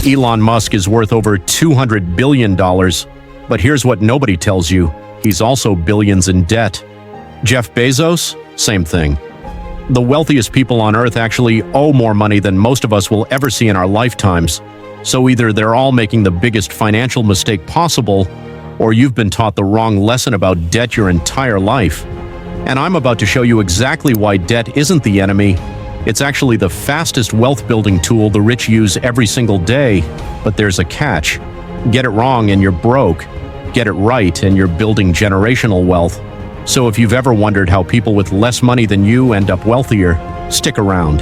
Elon Musk is worth over $200 billion, but here's what nobody tells you. He's also billions in debt. Jeff Bezos? Same thing. The wealthiest people on Earth actually owe more money than most of us will ever see in our lifetimes. So either they're all making the biggest financial mistake possible, or you've been taught the wrong lesson about debt your entire life. And I'm about to show you exactly why debt isn't the enemy. It's actually the fastest wealth-building tool the rich use every single day. But there's a catch. Get it wrong and you're broke. Get it right and you're building generational wealth. So if you've ever wondered how people with less money than you end up wealthier, stick around.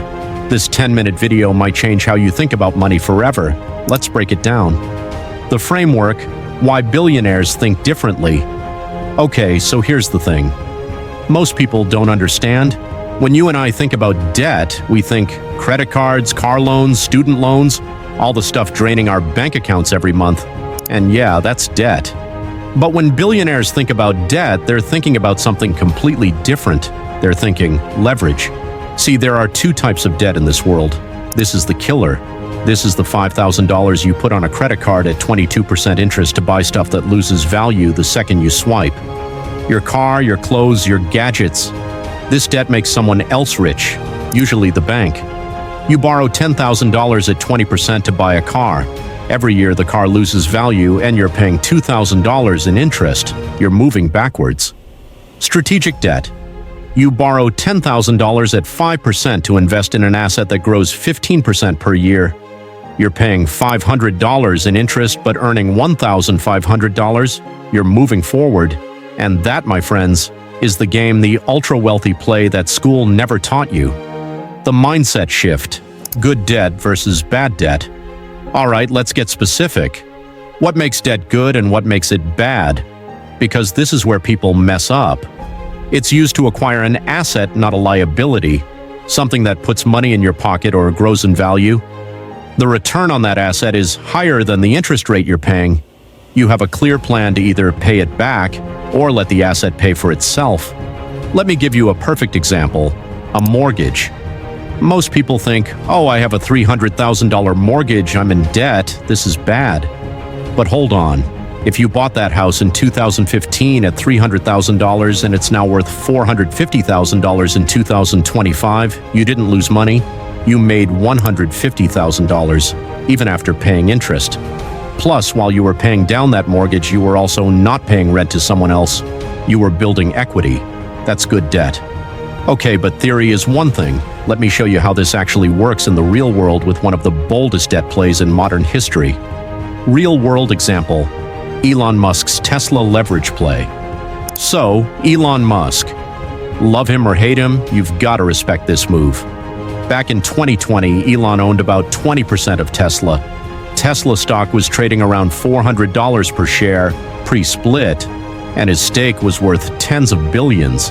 This 10-minute video might change how you think about money forever. Let's break it down. The framework, why billionaires think differently. Okay, so here's the thing. Most people don't understand. When you and I think about debt, we think credit cards, car loans, student loans, all the stuff draining our bank accounts every month. And yeah, that's debt. But when billionaires think about debt, they're thinking about something completely different. They're thinking leverage. See, there are two types of debt in this world. This is the killer. This is the $5,000 you put on a credit card at 22% interest to buy stuff that loses value the second you swipe. Your car, your clothes, your gadgets. This debt makes someone else rich, usually the bank. You borrow $10,000 at 20% to buy a car. Every year the car loses value and you're paying $2,000 in interest. You're moving backwards. Strategic debt. You borrow $10,000 at 5% to invest in an asset that grows 15% per year. You're paying $500 in interest but earning $1,500. You're moving forward. And that, my friends, is the game the ultra-wealthy play that school never taught you. The mindset shift. Good debt versus bad debt. All right, let's get specific. What makes debt good and what makes it bad? Because this is where people mess up. It's used to acquire an asset, not a liability, something that puts money in your pocket or grows in value. The return on that asset is higher than the interest rate you're paying. You have a clear plan to either pay it back or let the asset pay for itself. Let me give you a perfect example, a mortgage. Most people think, oh, I have a $300,000 mortgage, I'm in debt, this is bad. But hold on, if you bought that house in 2015 at $300,000 and it's now worth $450,000 in 2025, you didn't lose money, you made $150,000, even after paying interest. Plus, while you were paying down that mortgage, you were also not paying rent to someone else. You were building equity. That's good debt. Okay, but theory is one thing. Let me show you how this actually works in the real world with one of the boldest debt plays in modern history. Real-world example, Elon Musk's Tesla leverage play. So, Elon Musk. Love him or hate him, you've got to respect this move. Back in 2020, Elon owned about 20% of Tesla. Tesla stock was trading around $400 per share, pre-split, and his stake was worth tens of billions.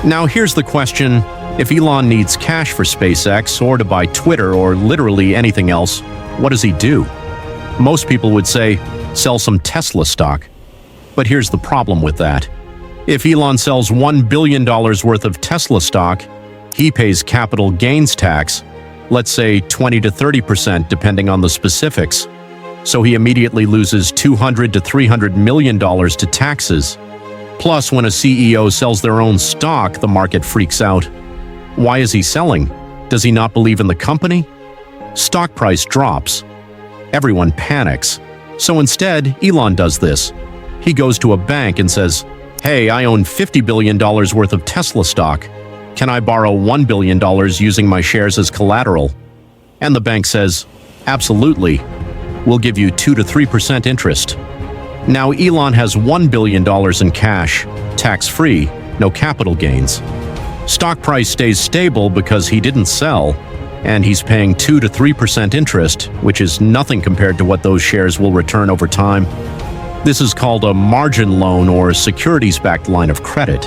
Now here's the question, if Elon needs cash for SpaceX or to buy Twitter or literally anything else, what does he do? Most people would say, sell some Tesla stock. But here's the problem with that. If Elon sells $1 billion worth of Tesla stock, he pays capital gains tax, let's say 20 to 30% depending on the specifics. So he immediately loses $200 to $300 million to taxes. Plus, when a CEO sells their own stock, the market freaks out. Why is he selling? Does he not believe in the company? Stock price drops. Everyone panics. So instead, Elon does this. He goes to a bank and says, hey, I own $50 billion worth of Tesla stock. Can I borrow $1 billion using my shares as collateral? And the bank says, absolutely. We'll give you 2 to 3% interest. Now Elon has $1 billion in cash, tax-free, no capital gains. Stock price stays stable because he didn't sell, and he's paying 2 to 3% interest, which is nothing compared to what those shares will return over time. This is called a margin loan or a securities-backed line of credit.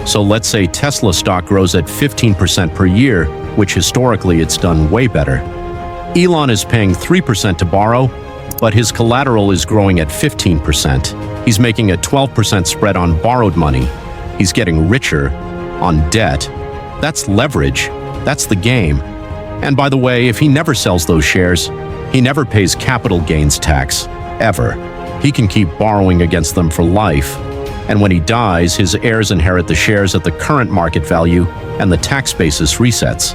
So let's say Tesla stock grows at 15% per year, which historically it's done way better. Elon is paying 3% to borrow, but his collateral is growing at 15%. He's making a 12% spread on borrowed money. He's getting richer on debt. That's leverage. That's the game. And by the way, if he never sells those shares, He never pays capital gains tax, ever. He can keep borrowing against them for life. And when he dies, his heirs inherit the shares at the current market value and the tax basis resets.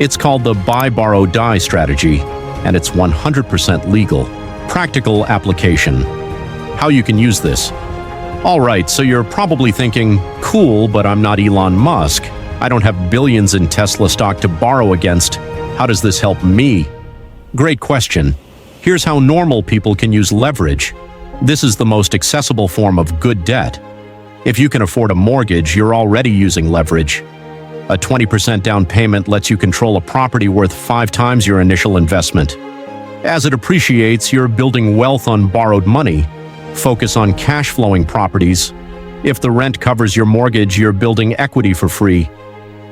It's called the buy, borrow, die strategy, and it's 100% legal. Practical application. How you can use this. All right, so you're probably thinking, cool, but I'm not Elon Musk. I don't have billions in Tesla stock to borrow against. How does this help me? Great question. Here's how normal people can use leverage. This is the most accessible form of good debt. If you can afford a mortgage, you're already using leverage. A 20% down payment lets you control a property worth 5 times your initial investment. As it appreciates, you're building wealth on borrowed money. Focus on cash-flowing properties. If the rent covers your mortgage, you're building equity for free.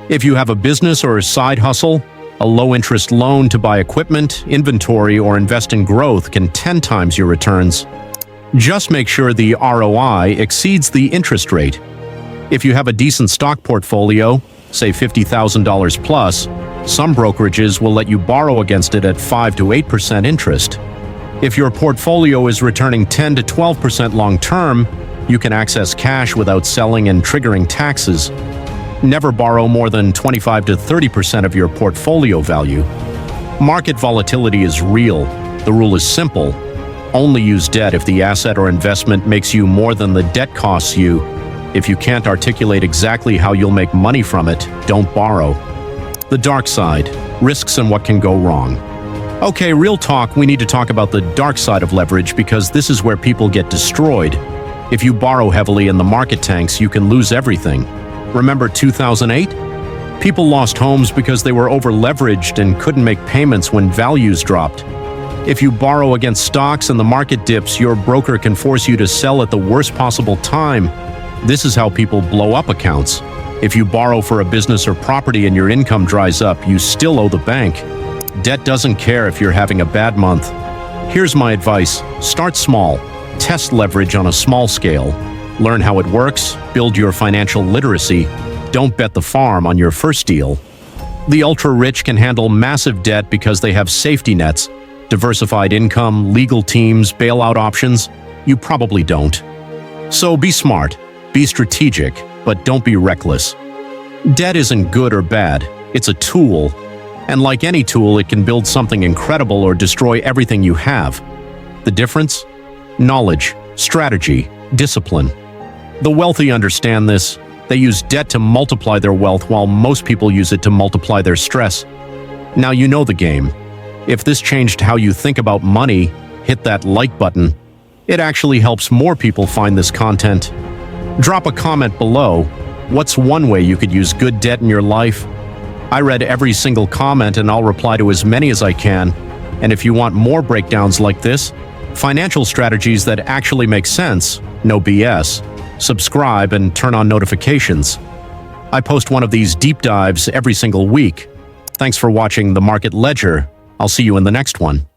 If you have a business or a side hustle, a low-interest loan to buy equipment, inventory, or invest in growth can 10 times your returns. Just make sure the ROI exceeds the interest rate. If you have a decent stock portfolio, say $50,000 plus, some brokerages will let you borrow against it at 5 to 8% interest. If your portfolio is returning 10 to 12% long-term, you can access cash without selling and triggering taxes. Never borrow more than 25 to 30% of your portfolio value. Market volatility is real. The rule is simple. Only use debt if the asset or investment makes you more than the debt costs you. If you can't articulate exactly how you'll make money from it, don't borrow. The dark side, risks and what can go wrong. Okay, real talk, we need to talk about the dark side of leverage because this is where people get destroyed. If you borrow heavily and the market tanks, you can lose everything. Remember 2008? People lost homes because they were over-leveraged and couldn't make payments when values dropped. If you borrow against stocks and the market dips, your broker can force you to sell at the worst possible time. This is how people blow up accounts. If you borrow for a business or property and your income dries up, you still owe the bank. Debt doesn't care if you're having a bad month. Here's my advice. Start small. Test leverage on a small scale. Learn how it works. Build your financial literacy. Don't bet the farm on your first deal. The ultra-rich can handle massive debt because they have safety nets, diversified income, legal teams, bailout options. You probably don't. So be smart. Be strategic, but don't be reckless. Debt isn't good or bad. It's a tool. And like any tool, it can build something incredible or destroy everything you have. The difference? Knowledge, strategy, discipline. The wealthy understand this. They use debt to multiply their wealth while most people use it to multiply their stress. Now you know the game. If this changed how you think about money, hit that like button. It actually helps more people find this content. Drop a comment below. What's one way you could use good debt in your life? I read every single comment and I'll reply to as many as I can. And if you want more breakdowns like this, financial strategies that actually make sense, no BS, subscribe and turn on notifications. I post one of these deep dives every single week. Thanks for watching The Market Ledger. I'll see you in the next one.